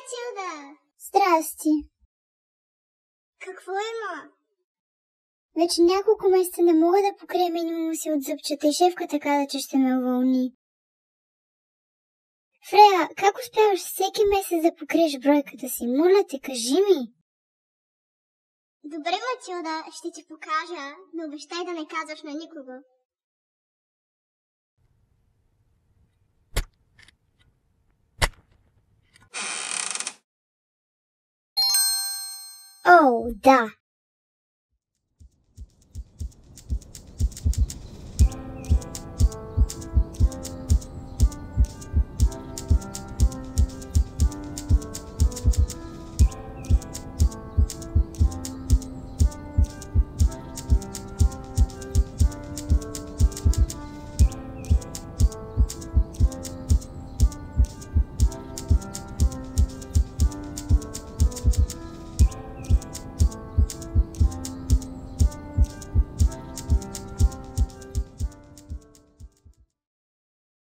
Матилда! Здрасти! Какво има? Вече няколко месеца не мога да покрия минимума си от зъбчета и шефката каза, че ще ме уволни. Фрея, как успяваш всеки месец да покриеш бройката си? Моля те, кажи ми! Добре, Матилда, ще ти покажа, но обещай да не казваш на никого. О, да!